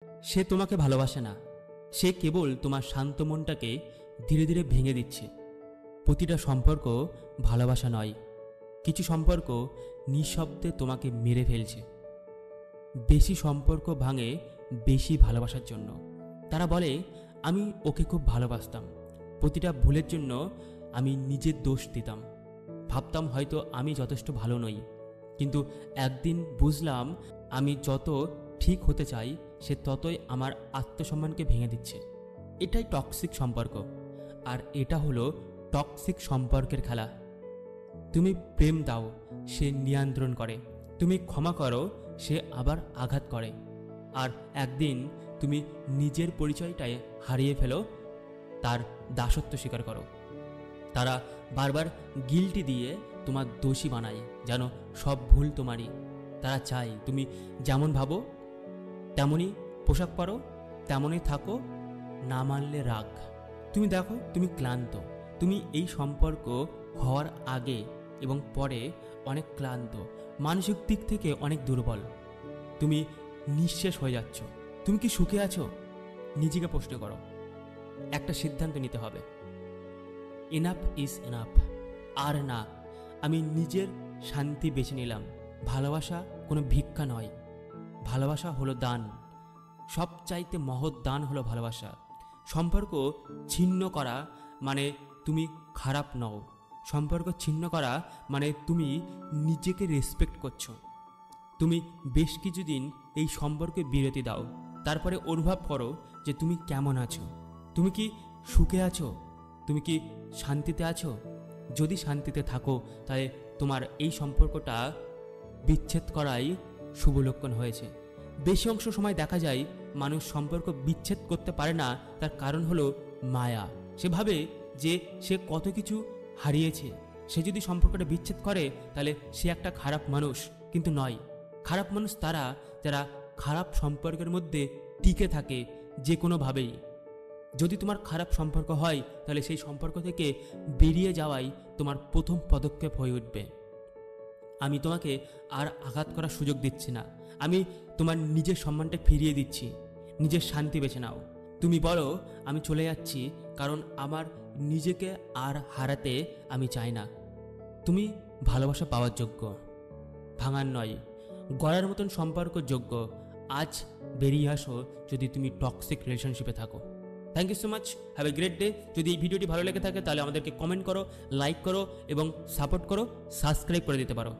সে তোমাকে ভালোবাসে না, সে কেবল তোমার শান্ত মনটাকে ধীরে ধীরে ভেঙে দিচ্ছে। প্রতিটা সম্পর্ক ভালোবাসা নয়, কিছু সম্পর্ক নিঃশব্দে তোমাকে মেরে ফেলছে। বেশি সম্পর্ক ভাঙে বেশি ভালোবাসার জন্য। তারা বলে, আমি ওকে খুব ভালোবাসতাম, প্রতিটা ভুলের জন্য আমি নিজের দোষ দিতাম, ভাবতাম হয়তো আমি যথেষ্ট ভালো নই। কিন্তু একদিন বুঝলাম, আমি যত ঠিক হতে চাই সে ততই আমার আত্মসম্মানকে ভেঙে দিচ্ছে। এটাই টক্সিক সম্পর্ক, আর এটা হলো টক্সিক সম্পর্কের খেলা। তুমি প্রেম দাও, সে নিয়ন্ত্রণ করে। তুমি ক্ষমা করো, সে আবার আঘাত করে। আর একদিন তুমি নিজের পরিচয়টাই হারিয়ে ফেলো, তার দাসত্ব স্বীকার করো। তারা বারবার গিল্টি দিয়ে তোমার দোষী বানায়, যেন সব ভুল তোমারই। তারা চায় তুমি যেমন ভাবো তেমনই পোশাক পরো, তেমনই থাকো, না মানলে রাগ। তুমি দেখো, তুমি ক্লান্ত, তুমি এই সম্পর্ক হওয়ার আগে এবং পরে অনেক ক্লান্ত, মানসিক দিক থেকে অনেক দুর্বল। তুমি নিঃশেষ হয়ে যাচ্ছ। তুমি কি সুখে আছো? নিজেকে প্রশ্ন করো। একটা সিদ্ধান্ত নিতে হবে, এনাফ ইজ এনাফ। আর না, আমি নিজের শান্তি বেছে নিলাম। ভালোবাসা কোনো ভিক্ষা নয়, ভালোবাসা হলো দান। সবচাইতে মহৎ দান হলো ভালোবাসা। সম্পর্ক ছিন্ন করা মানে তুমি খারাপ নও। সম্পর্ক ছিন্ন করা মানে তুমি নিজেকে রেসপেক্ট করছো। তুমি বেশ কিছুদিন এই সম্পর্কে বিরতি দাও, তারপরে অনুভব করো যে তুমি কেমন আছো। তুমি কি সুখে আছো? তুমি কি শান্তিতে আছো? যদি শান্তিতে থাকো, তাহলে তোমার এই সম্পর্কটা বিচ্ছেদ করাই শুভ লক্ষণ হয়েছে। বেশি অংশ সময় দেখা যায় মানুষ সম্পর্ক বিচ্ছেদ করতে পারে না, তার কারণ হলো মায়া। সে ভাবে যে সে কত কিছু হারিয়েছে, সে যদি সম্পর্কটা বিচ্ছেদ করে তাহলে সে একটা খারাপ মানুষ। কিন্তু নয়, খারাপ মানুষ তারা যারা খারাপ সম্পর্কের মধ্যে টিকে থাকে যে কোনোভাবেই। যদি তোমার খারাপ সম্পর্ক হয়, তাহলে সেই সম্পর্ক থেকে বেরিয়ে যাওয়াই তোমার প্রথম পদক্ষেপ হয়ে উঠবে। আমি তোমাকে আর আঘাত করার সুযোগ দিচ্ছি না, আমি তোমার নিজের সম্মানটা ফিরিয়ে দিচ্ছি। নিজের শান্তি বেছে নাও। তুমি বলো, আমি চলে যাচ্ছি কারণ আমার নিজেকে আর হারাতে আমি চাই না। তুমি ভালোবাসা পাওয়ার যোগ্য, ভাঙার নয়। গড়ার মতন সম্পর্ক যোগ্য। আজ বেরিয়ে আসো যদি তুমি টক্সিক রিলেশনশিপে থাকো। Thank you so much, have a great day. যদি এই ভিডিওটি ভালো লেগে থাকে তাহলে আমাদেরকে কমেন্ট করো, লাইক করো এবং সাপোর্ট করো, সাবস্ক্রাইব করে দিতে পারো।